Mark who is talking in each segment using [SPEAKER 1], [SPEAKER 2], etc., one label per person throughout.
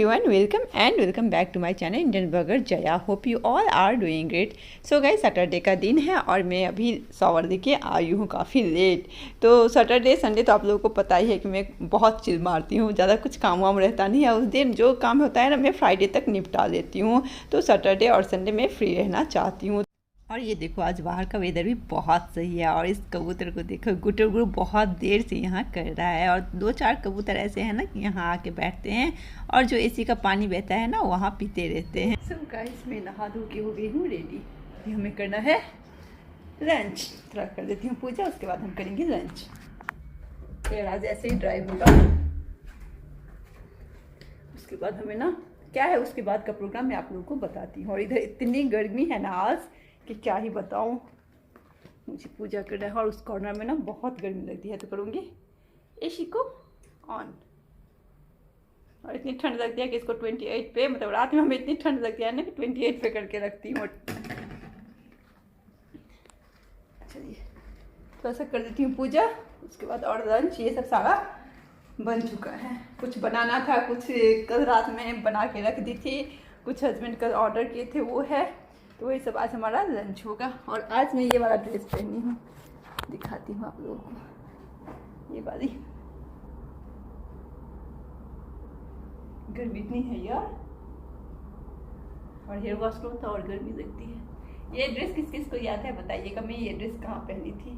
[SPEAKER 1] everyone, welcome back to my channel Indian blogger Jaya. Hope you all are doing great. So guys, Saturday का दिन है और मैं अभी शॉवर देके आई हूँ काफ़ी लेट। तो सैटरडे संडे तो आप लोगों को पता ही है कि मैं बहुत चिल मारती हूँ, ज़्यादा कुछ काम वाम रहता नहीं है उस दिन। जो काम होता है ना मैं फ्राइडे तक निपटा लेती हूँ। तो सैटरडे और संडे में फ्री रहना चाहती हूँ। और ये देखो आज बाहर का वेदर भी बहुत सही है और इस कबूतर को देखो, गुटर गुरु बहुत देर से यहाँ कर रहा है। और 2-4 कबूतर ऐसे हैं ना कि यहाँ आके बैठते हैं और जो एसी का पानी बहता है ना वहाँ पीते रहते हैं। सब गाइस मैं नहा धो के हो गई हूँ रेडी। अभी हमें करना है लंच। थोड़ा कर देती हूँ पूजा, उसके बाद हम करेंगे लंच। फिर आज ऐसे ही ड्राइव होगा। उसके बाद हमें ना क्या है, उसके बाद का प्रोग्राम मैं आप लोगों को बताती हूँ। और इधर इतनी गर्मी है ना आज कि क्या ही बताऊं। मुझे पूजा करना है और उस कॉर्नर में ना बहुत गर्मी लगती है, तो करूँगी एसी को ऑन। और इतनी ठंड लगती है कि इसको 28 पे, मतलब रात में हमें इतनी ठंड लगती है ना कि 28 पे करके रखती हूँ। चलिए थोड़ा सा कर देती हूँ पूजा, उसके बाद और लंच। ये सब सारा बन चुका है। कुछ बनाना था, कुछ कल रात में बना के रख दी थी, कुछ हस्बैंड कल ऑर्डर किए थे वो है। तो वही सब आज हमारा लंच होगा। और आज मैं ये वाला ड्रेस पहनी हूँ, दिखाती हूँ आप लोगों को। ये वाली गर्मी इतनी है यार, और हेयर वॉश करो तो और गर्मी लगती है। ये ड्रेस किस किस को याद है बताइएगा, मैं ये ड्रेस कहाँ पहनी थी।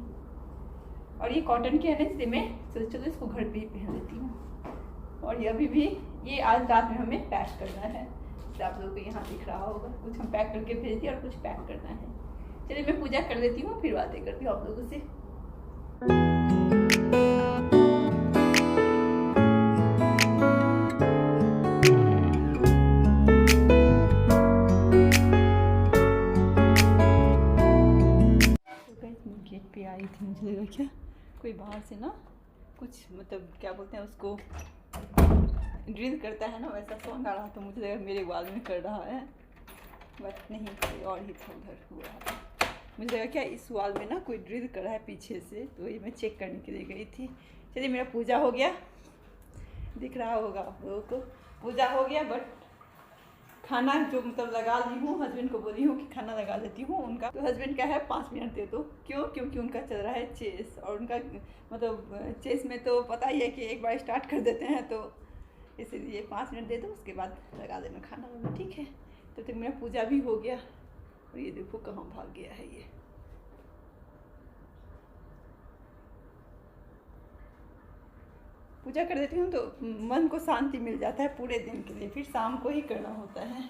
[SPEAKER 1] और ये कॉटन की है ना, इसलिए मैं सोच चलो इसको घर पे ही पहन लेती हूँ। और ये अभी भी ये आज रात में हमें पैक करना है। आप लोगों को यहाँ दिख रहा होगा, कुछ हम पैक करके भेज दिए और कुछ पैक करना है। चलिए मैं पूजा कर लेती हूँ, फिर बातें करती हूँ आप लोगों से। तो मैं गेट पे आई थी, मुझे लगा क्या कोई बाहर से ना कुछ मतलब क्या बोलते हैं उसको, ड्रिल करता है ना, वैसा साउंड आ रहा। तो मुझे लगा मेरे वाल में कर रहा है, बट नहीं, कोई और ही था उधर हुआ है। मुझे लगा क्या इस वाल में ना कोई ड्रिल कर रहा है पीछे से, तो ये मैं चेक करने के लिए गई थी। चलिए मेरा पूजा हो गया, दिख रहा होगा आप लोगों को, पूजा हो गया। बट खाना जो मतलब लगा ली हूँ, हस्बैंड को बोली हूँ कि खाना लगा लेती हूँ उनका। तो हस्बैंड का है 5 मिनट दे दो। क्यों? क्योंकि उनका चल रहा है चेस, और उनका मतलब चेस में तो पता ही है कि एक बार स्टार्ट कर देते हैं, तो इसीलिए 5 मिनट दे दो, उसके बाद लगा देना खाना वाना, ठीक है। तो मेरा पूजा भी हो गया। और ये देखो कहाँ भाग गया है ये। पूजा कर देती हूँ तो मन को शांति मिल जाता है पूरे दिन के लिए, फिर शाम को ही करना होता है।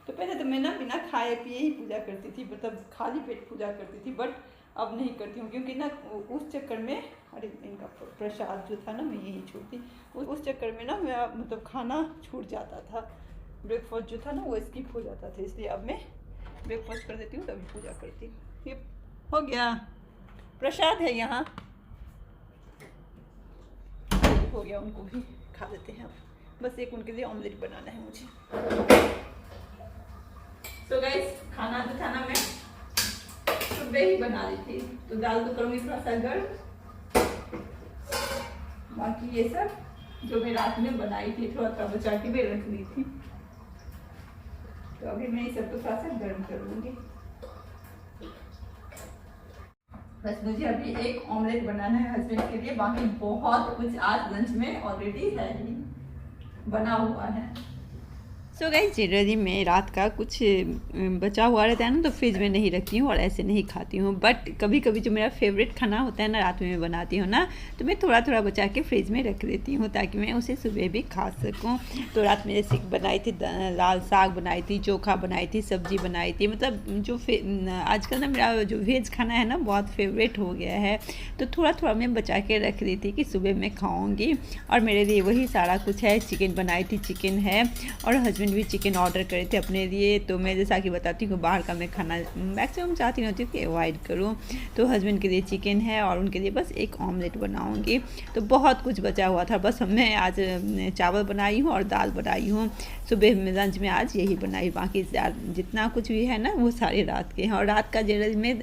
[SPEAKER 1] तो पहले तो मैं ना बिना खाए पिए ही पूजा करती थी, मतलब खाली पेट पूजा करती थी। बट अब नहीं करती हूँ, क्योंकि ना उस चक्कर में, अरे इनका प्रसाद जो था ना मैं यही छोड़ती, उस चक्कर में ना मेरा मतलब खाना छूट जाता था। ब्रेकफास्ट जो था ना वो स्किप हो जाता था, इसलिए अब मैं ब्रेकफास्ट कर देती हूँ तभी पूजा करती हूँ। ये हो गया, प्रसाद है यहाँ, हो गया, उनको भी खा देते हैं। बस एक उनके लिए ऑमलेट बनाना है मुझे। तो गाइस खाना जो था ना मैं सुबह ही बना ली थी, तो दाल तो करूँगी थोड़ा सा गर्म। बाकी ये सब जो मैं रात में बनाई थी थोड़ा सा बचा के भी रख ली थी, तो अभी मैं ये सब तो थोड़ा सा गर्म कर लूँगी। बस मुझे अभी एक ऑमलेट बनाना है हस्बैंड के लिए, बाकी बहुत कुछ आज लंच में ऑलरेडी है ही बना हुआ है। सो गाइस जनरली मैं रात का कुछ बचा हुआ रहता है ना तो फ्रिज में नहीं रखती हूँ और ऐसे नहीं खाती हूँ। बट कभी कभी जो मेरा फेवरेट खाना होता है ना रात में मैं बनाती हूँ ना, तो मैं थोड़ा थोड़ा बचा के फ्रिज में रख देती हूँ ताकि मैं उसे सुबह भी खा सकूँ। तो रात में जैसे बनाई थी लाल साग बनाई थी, चोखा बनाई थी, सब्जी बनाई थी। मतलब जो आजकल ना मेरा जो वेज खाना है ना बहुत फेवरेट हो गया है, तो थोड़ा थोड़ा मैं बचा के रख दी थी कि सुबह मैं खाऊँगी। और मेरे लिए वही सारा कुछ है। चिकन बनाई थी, चिकन है, और हस्बैंड भी चिकन ऑर्डर करे थे अपने लिए। तो मैं जैसा कि बताती हूँ बाहर का मैं खाना मैक्सिमम चाहती होती हूँ कि अवॉइड करूँ। तो हस्बैंड के लिए चिकन है और उनके लिए बस एक ऑमलेट बनाऊँगी। तो बहुत कुछ बचा हुआ था, बस मैं आज चावल बनाई हूँ और दाल बनाई हूँ। सुबह में लंच में आज यही बनाई, बाकी जितना कुछ भी है ना वो सारे रात के हैं। और रात का जनरल में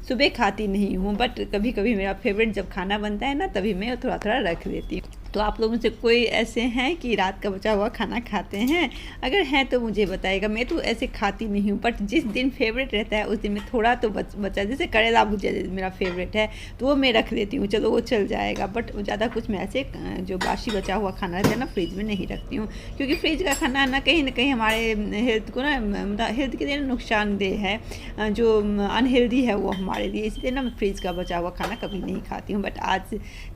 [SPEAKER 1] सुबह खाती नहीं हूँ, बट कभी कभी मेरा फेवरेट जब खाना बनता है ना तभी मैं थोड़ा थोड़ा रख देती हूँ। तो आप लोगों से कोई ऐसे हैं कि रात का बचा हुआ खाना खाते हैं? अगर हैं तो मुझे बताइएगा। मैं तो ऐसे खाती नहीं हूँ, बट जिस दिन फेवरेट रहता है उस दिन में थोड़ा तो बचा, जैसे करेला भुजिया मेरा फेवरेट है तो वो मैं रख देती हूँ, चलो वो चल जाएगा। बट ज़्यादा कुछ मैं ऐसे जो बासी बचा हुआ खाना रहता है ना फ्रिज में नहीं रखती हूँ, क्योंकि फ्रिज का खाना ना कहीं हमारे हेल्थ को ना हेल्थ के लिए नुकसानदेह है, जो अनहेल्दी है वो हमारे लिए, इसलिए ना मैं फ्रिज का बचा हुआ खाना कभी नहीं खाती हूँ। बट आज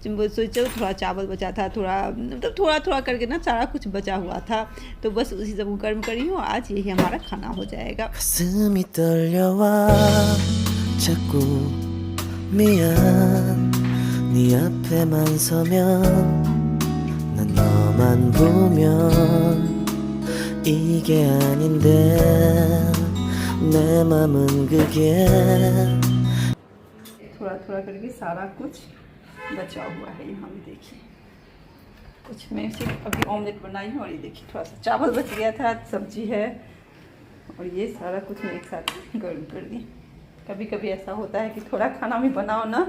[SPEAKER 1] सोचो थोड़ा चावल बचा था, थोड़ा मतलब थोड़ा करके ना सारा कुछ बचा हुआ था, तो बस उसी सब को गर्म करी हूँ। आज यही हमारा खाना हो जाएगा।
[SPEAKER 2] 가슴이 떨려와 자꾸 미안 네 앞에만 서면 난 너만 보면 이게 아닌데 내 맘은 그게
[SPEAKER 1] थोड़ा करके सारा कुछ बचा हुआ है। यहाँ भी देखिए कुछ मैं सिर्फ अभी ऑमलेट बनाई हूँ, और ये देखिए थोड़ा सा चावल बच गया था, सब्जी है, और ये सारा कुछ मैं एक साथ गर्म कर दी। कभी कभी ऐसा होता है कि थोड़ा खाना भी बनाओ ना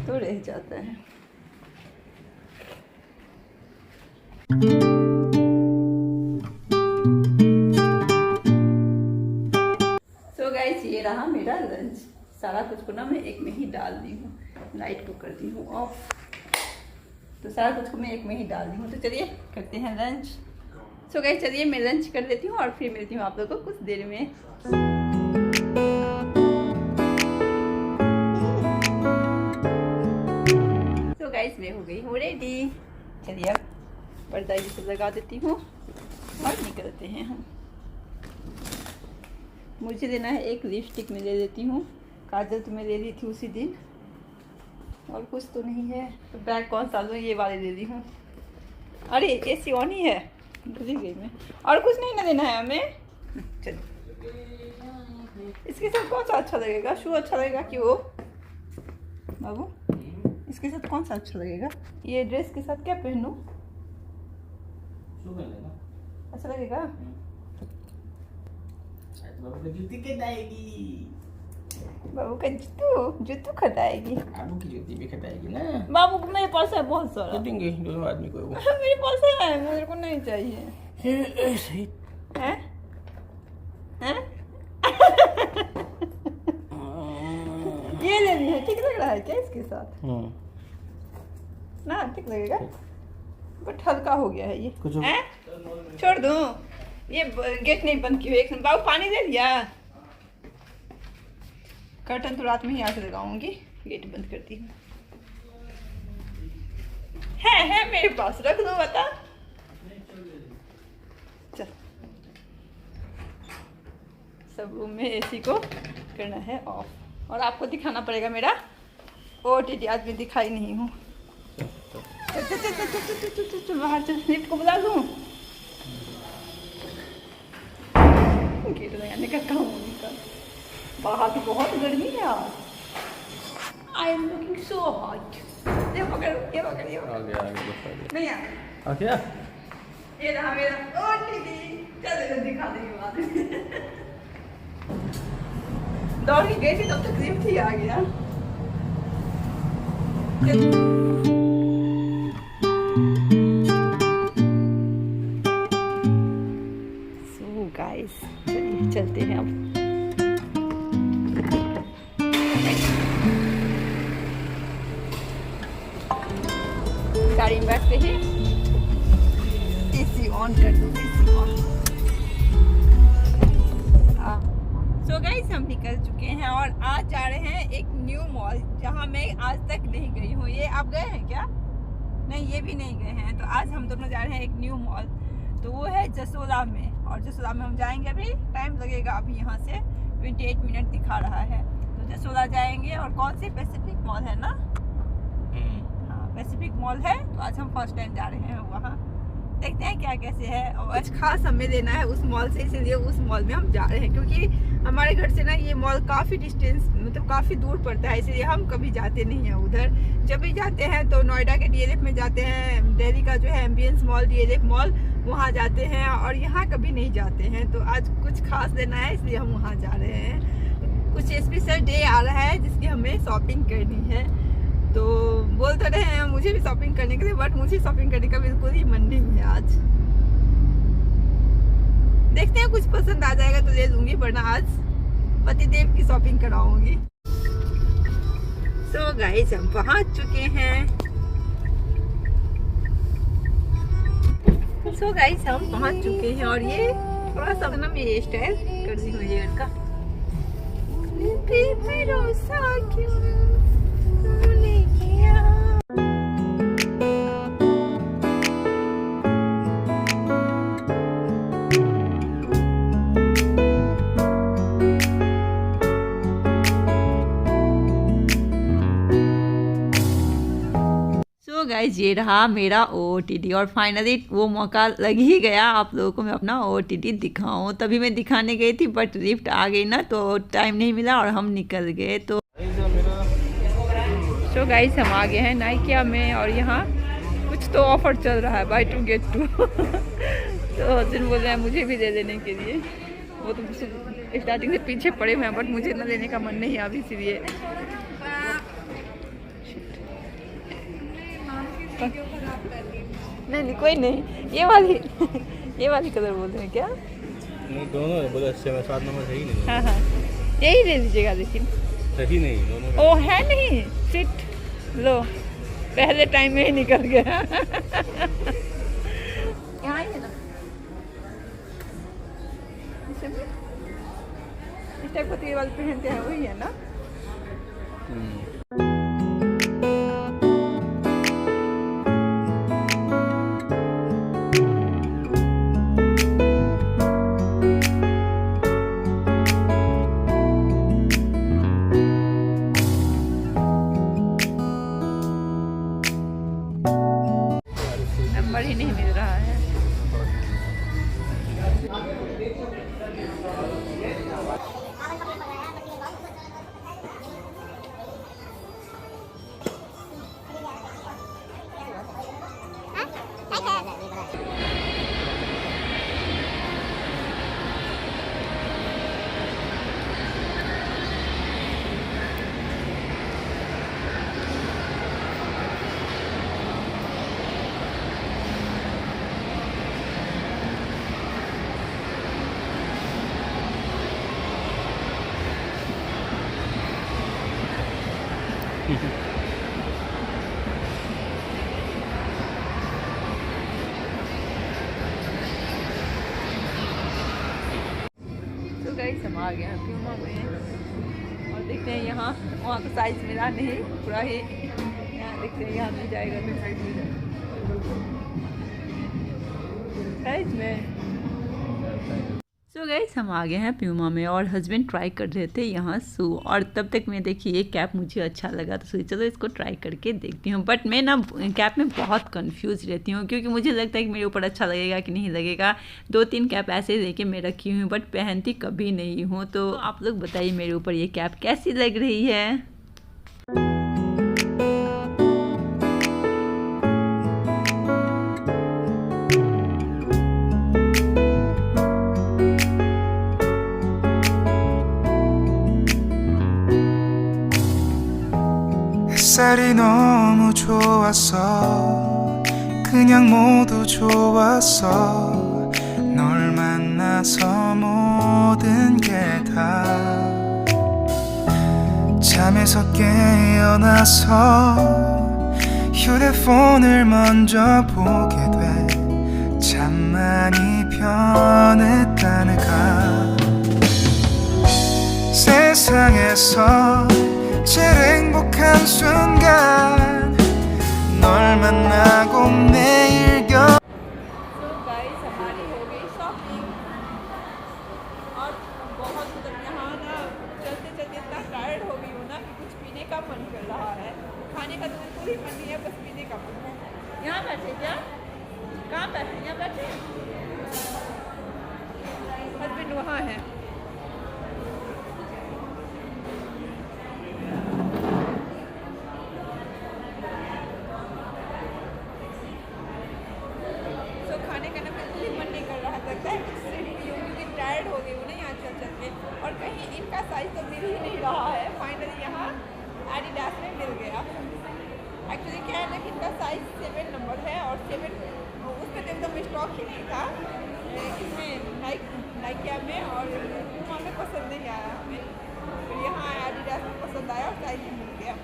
[SPEAKER 1] तो रह जाता है। सो गाइस ये रहा मेरा लंच। सारा कुछ को ना मैं एक में ही डाल दी हूँ, लाइट को कर दी हूँ ऑफ, तो सारा कुछ को मैं एक में ही डाल दी हूँ। तो चलिए करते हैं लंच। सो गाइस चलिए मैं लंच कर लेती हूँ और फिर मिलती हूँ आप लोगों को कुछ देर में। सो गाइस मैं हो गई हूँ रेडी। चलिए अब पर्दा ये सब लगा देती हूँ और निकलते हैं हम। मुझे लेना है एक लिपस्टिक में ले लेती हूँ, काजल तो मैं ले ली थी उसी दिन, और कुछ तो नहीं है, तो बैग कौन सा लूँ, ये वाले ले ली हूँ। अरे एसी ऑन ही है, भूल गई मैं। और कुछ नहीं ना लेना है हमें। चलो इसके साथ कौन सा अच्छा लगेगा? शू अच्छा लगेगा कि वो बाबू? इसके साथ कौन सा अच्छा लगेगा? ये ड्रेस के साथ क्या पहनूं? अच्छा लगेगा? बाबू का जूतू खटाएगी।
[SPEAKER 3] बाबू की जूती भी खटाएगी ना।
[SPEAKER 1] बाबू को मेरे पास है बहुत सारा।
[SPEAKER 3] देंगे दोनों आदमी को।
[SPEAKER 1] मेरे पास है, मेरे को नहीं चाहिए। हैं? हैं? ये ले ली है, ठीक लग रहा है क्या इसके साथ? ना ठीक लगेगा, बट हल्का हो गया है ये। हैं? छोड़ दूं? ये गेट नहीं बंद किया एक। बाबू पानी दे दिया? कर्टन तो रात में ही आके लगाऊंगी, गेट बंद करती हूँ। है मेरे पास, रख दो बता। चल सब रूम में एसी को करना है ऑफ, और आपको दिखाना पड़ेगा मेरा OTT। आज मैं दिखाई नहीं हूँ। चल बाहर चल, लिफ्ट को बुला लूँ। गेट लगाने का काम उनका। बाहर तो बहुत गर्मी है आज। I am looking so hot. ये पकड़ नहीं आ
[SPEAKER 3] गया।
[SPEAKER 1] ये रहा मेरा OTT। चल दिखा देंगे बाद में। दौड़ के गई थी तब तक लिफ्ट ही आ गया। सो गाइस चलिए चलते हैं अब। गाड़ी में बैठते हैं, एसी ऑन कर दो, एसी ऑन। सो गाइस हम निकल चुके हैं और आज जा रहे हैं एक न्यू मॉल जहां मैं आज तक नहीं गई हूँ। ये आप गए हैं क्या? नहीं, ये भी नहीं गए हैं। तो आज हम दोनों जा रहे हैं एक न्यू मॉल, तो वो है जसोला में, और जसोला में हम जाएंगे। अभी टाइम लगेगा, अभी यहाँ से 28 मिनट दिखा रहा है, तो जसोला जाएंगे। और कौन सी पैसिफिक मॉल है ना? पैसिफिक मॉल है, तो आज हम फर्स्ट टाइम जा रहे हैं वहाँ। देखते हैं क्या कैसे है, और आज खास हमें लेना है उस मॉल से, इसलिए उस मॉल में हम जा रहे हैं। क्योंकि हमारे घर से ना ये मॉल काफ़ी डिस्टेंस, मतलब काफ़ी दूर पड़ता है, इसलिए हम कभी जाते नहीं हैं उधर। जब भी जाते हैं तो नोएडा के DLF में जाते हैं, दिल्ली का जो है एम्बियंस मॉल, DLF मॉल, वहाँ जाते हैं, और यहाँ कभी नहीं जाते हैं। तो आज कुछ खास लेना है, इसलिए हम वहाँ जा रहे हैं। कुछ स्पेशल डे आ रहा है जिसकी हमें शॉपिंग करनी है, तो बोल तो रहे हैं मुझे भी शॉपिंग करने के लिए, बट मुझे शॉपिंग करने का बिल्कुल ही मन नहीं है आज। देखते हैं कुछ पसंद आ जाएगा तो ले लूंगी, वरना आज पतिदेव की शॉपिंग कराऊंगी। सो गाइस हम पहुंच चुके हैं। सो गाइस हम पहुंच चुके हैं और ये थोड़ा सा ना मेरे स्टाइल कर दी मुझे का भरोसा क्यों तूने किया। सो गाइस ये रहा मेरा OOTD और फाइनली वो मौका लग ही गया आप लोगों को मैं अपना OOTD दिखाऊं। तभी मैं दिखाने गई थी बट लिफ्ट आ गई ना तो टाइम नहीं मिला और हम निकल गए। तो सो गाइस हम आ गए हैं नाइकिया में और यहाँ कुछ तो ऑफर चल रहा है, बाय 2 get 2 तो हस्बैंड बोल रहे हैं मुझे भी दे देने के लिए। वो तो स्टार्टिंग से पीछे पड़े हुए हैं बट मुझे इतना लेने का मन नहीं है अभी, इसलिए नहीं कोई नहीं। ये वाली कलर बोल रहे हैं क्या?
[SPEAKER 3] नहीं दोनों है, बोले अच्छे में 7 नंबर सही नहीं।
[SPEAKER 1] हाँ यही ले लीजिएगा, लेकिन
[SPEAKER 3] सही नहीं दोनों।
[SPEAKER 1] ओ है नहीं सिट लो, पहले टाइम में ही निकल गया। यहाँ ही है ना इस टाइप का वाले पहनते हैं, वही है ना? नंबर ही नहीं मिल रहा है। तो गाइस हम आ गए हैं प्यूमा में और देखते हैं यहाँ वहाँ का साइज मिला नहीं पूरा ही, यहाँ देखते हैं यहाँ मिल जाएगा तो साइज में। सो गाइस हम आ गए हैं प्यूमा में और हस्बैंड ट्राई कर रहे थे यहाँ शू, और तब तक मैं देखिए ये कैप मुझे अच्छा लगा तो सोची चलो इसको ट्राई करके देखती हूँ। बट मैं ना कैप में बहुत कंफ्यूज रहती हूँ क्योंकि मुझे लगता है कि मेरे ऊपर अच्छा लगेगा कि नहीं लगेगा। 2-3 कैप ऐसे लेके मैं रखी हूँ बट पहनती कभी नहीं हूँ। तो आप लोग बताइए मेरे ऊपर ये कैप कैसी लग रही है।
[SPEAKER 4] 햇살이 너무 좋았어 그냥 모두 좋았어 널 만나서 모든 게 다 잠에서 깨어나서 휴대폰을 먼저 보게 돼 참 많이 변했다는가 세상에서 제일 행복한 순간 널 만나고 매일
[SPEAKER 1] So guys हमारी हो गई शॉपिंग और बहुत मतलब यहाँ ना चलते चलते इतना टायर्ड हो गई हूँ ना कि कुछ पीने का मन कर रहा है। खाने का तो बिल्कुल ही मन नहीं है, बस पीने का मन है। यहाँ बैठे क्या? कहाँ बैठे? यहाँ बैठे हस्बैंड वहाँ है। खाने का ना बिल्कुल ही मन नहीं कर रहा था, क्योंकि टायर्ड हो गई हूँ ना यहाँ चल चल के, और कहीं इनका साइज तो मिल ही नहीं रहा है। फाइनली यहाँ एडिडास में मिल गया। लेकिन इनका साइज 7 नंबर है और 7 उसमें तो एकदम स्टॉक ही नहीं था। इसमें नाइकिया में और पूमा में पसंद नहीं आया हमें, फिर यहाँ एडिडास में पसंद आया और साइज मिल गया।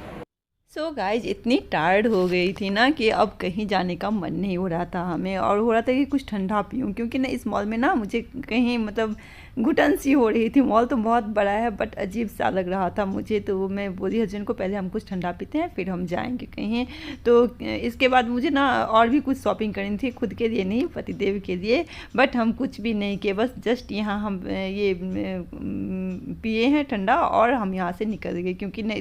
[SPEAKER 1] सो गाइज इतनी टायर्ड हो गई थी ना कि अब कहीं जाने का मन नहीं हो रहा था हमें, और हो रहा था कि कुछ ठंडा पीऊँ, क्योंकि ना इस मॉल में ना मुझे कहीं मतलब घुटन सी हो रही थी। मॉल तो बहुत बड़ा है बट अजीब सा लग रहा था मुझे, तो मैं बोली हस्बैंड को पहले हम कुछ ठंडा पीते हैं फिर हम जाएंगे कहीं। तो इसके बाद मुझे ना और भी कुछ शॉपिंग करनी थी, खुद के लिए नहीं पतिदेव के लिए, बट हम कुछ भी नहीं किए, बस जस्ट यहाँ हम ये पिए हैं ठंडा और हम यहाँ से निकल गए, क्योंकि ना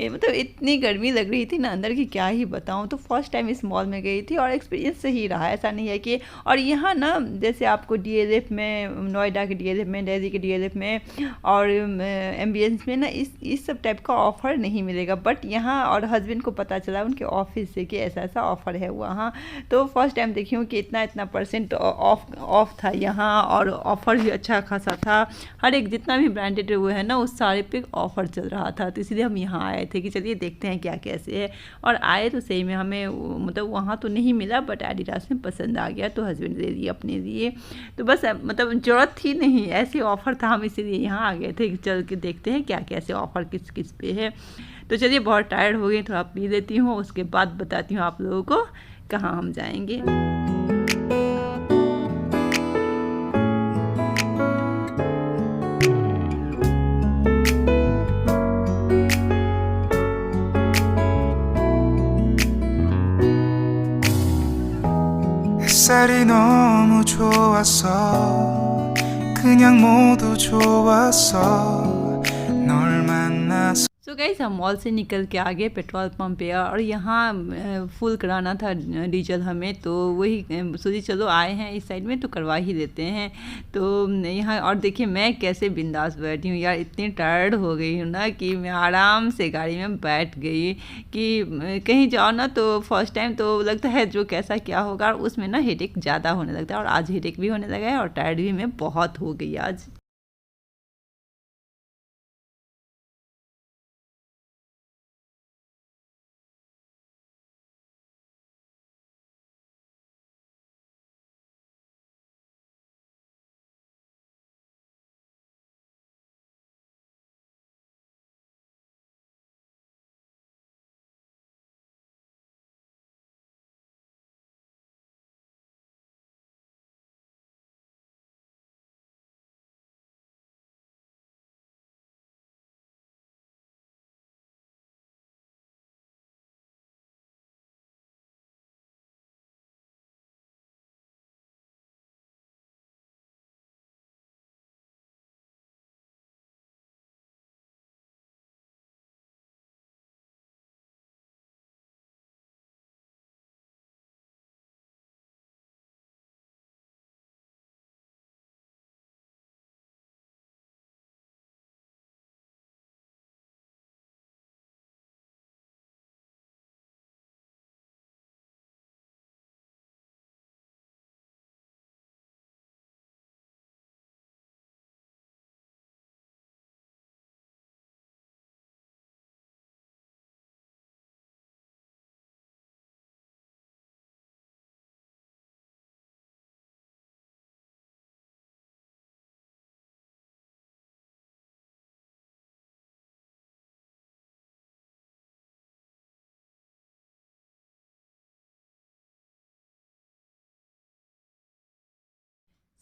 [SPEAKER 1] मतलब इतनी गर्मी लग रही थी ना अंदर की क्या ही बताऊँ। तो फर्स्ट टाइम इस मॉल में गई थी और एक्सपीरियंस सही रहा, ऐसा नहीं है कि। और यहाँ ना जैसे आपको DLF में, नोएडा के DLF में, दिल्ली के DLF में और एम्बियंस में ना इस सब टाइप का ऑफ़र नहीं मिलेगा, बट यहाँ और हस्बैंड को पता चला उनके ऑफिस से कि ऐसा ऐसा ऑफ़र है वहाँ। तो फर्स्ट टाइम देखी हूँ कि इतना % ऑफ था यहाँ, और ऑफ़र भी अच्छा खासा था। हर एक जितना भी ब्रांडेड हुए हैं ना उस सारे पे ऑफ़र चल रहा था, तो इसलिए हम यहाँ आए थे कि चलिए देखते हैं क्या कैसे है। और आए तो सही में हमें मतलब वहाँ तो नहीं मिला बट एडिडास में पसंद आ गया, तो हस्बैंड दे दिए अपने लिए। तो बस मतलब ज़रूरत थी नहीं, ऐसे ऑफ़र था, हम इसीलिए यहाँ आ गए थे कि चल के देखते हैं क्या कैसे ऑफ़र किस किस पे है। तो चलिए बहुत टायर्ड हो गई, थोड़ा पी लेती हूँ, उसके बाद बताती हूँ आप लोगों को कहाँ हम जाएंगे।
[SPEAKER 4] 햇살이 너무 좋았어 그냥 모두 좋았어 널 만나서
[SPEAKER 1] सो गाइस हम मॉल से निकल के आ गए पेट्रोल पंप पे, और यहाँ फुल कराना था डीजल हमें, तो वही सोची चलो आए हैं इस साइड में तो करवा ही देते हैं। तो यहाँ और देखिए मैं कैसे बिंदास बैठी हूँ यार, इतनी टायर्ड हो गई हूँ ना कि मैं आराम से गाड़ी में बैठ गई कि कहीं जाओ ना तो फर्स्ट टाइम तो लगता है जो कैसा क्या होगा, और उसमें ना हेडेक ज़्यादा होने लगता है, और आज हेडेक भी होने लगा है और टायर्ड भी मैं बहुत हो गई आज।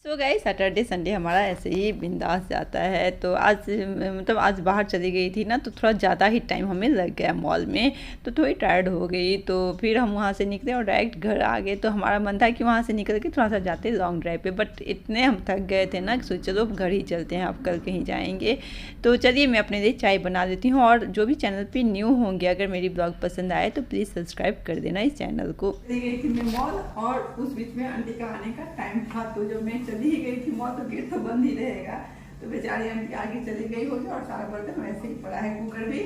[SPEAKER 1] सो गाइस सैटरडे संडे हमारा ऐसे ही बिंदास जाता है। तो आज मतलब आज बाहर चली गई थी ना, तो थोड़ा ज़्यादा ही टाइम हमें लग गया मॉल में, तो थोड़ी टायर्ड हो गई। तो फिर हम वहाँ से निकले और डायरेक्ट घर आ गए। तो हमारा मन था कि वहाँ से निकल के थोड़ा सा जाते लॉन्ग ड्राइव पे, बट इतने हम थक गए थे ना कि चलो घर ही चलते हैं, अब कल कहीं जाएंगे। तो चलिए मैं अपने लिए चाय बना देती हूँ, और जो भी चैनल पर न्यू होंगे अगर मेरी ब्लॉग पसंद आए तो प्लीज़ सब्सक्राइब कर देना इस चैनल को। चली गई थी मैं मॉल, और उस बीच में आंटी का आने का टाइम था, तो जब मैं चली ही गई थी मॉल तो गेट तो बंद ही रहेगा। तो बेचारी आंटी आगे चली गई होगी, और सारा बर्तन वैसे ही पड़ा है। कुकर भी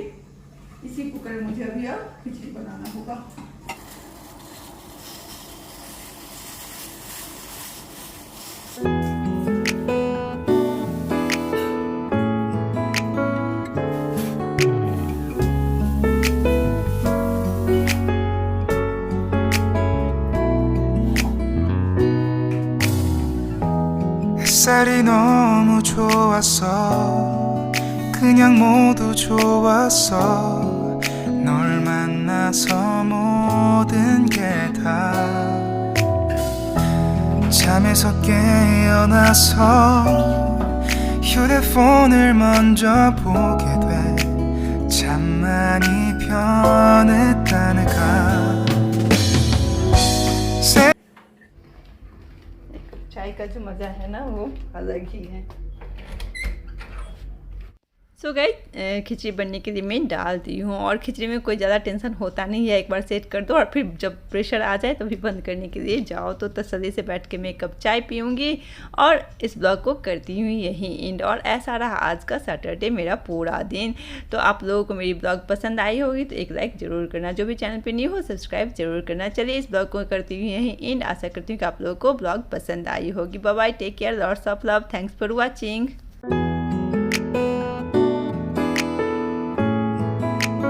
[SPEAKER 1] इसी कुकर में मुझे अभी अब खिचड़ी बनाना होगा।
[SPEAKER 4] 햇살이 너무 좋았어 그냥 모두 좋았어 널 만나서 모든 게 다 잠에서 깨어나서 휴대폰을 먼저 보게 돼 참 많이 변했다네가
[SPEAKER 1] चाय का जो मज़ा है ना वो अलग ही है। सो गाइस खिचड़ी बनने के लिए मैं डाल दी हूँ और खिचड़ी में कोई ज़्यादा टेंशन होता नहीं है, एक बार सेट कर दो और फिर जब प्रेशर आ जाए तभी बंद करने के लिए जाओ। तो तसल्ली से बैठ के मैं एक कप चाय पीऊँगी और इस ब्लॉग को करती हूँ यहीं एंड। और ऐसा रहा आज का सैटरडे मेरा पूरा दिन। तो आप लोगों को मेरी ब्लॉग पसंद आई होगी तो एक लाइक ज़रूर करना, जो भी चैनल पर न्यू हो सब्सक्राइब जरूर करना। चलिए इस ब्लॉग को करती हूँ यहीं एंड। आशा करती हूँ कि आप लोगों को ब्लॉग पसंद आई होगी। Bye bye, take care, lots of love, thanks for watching.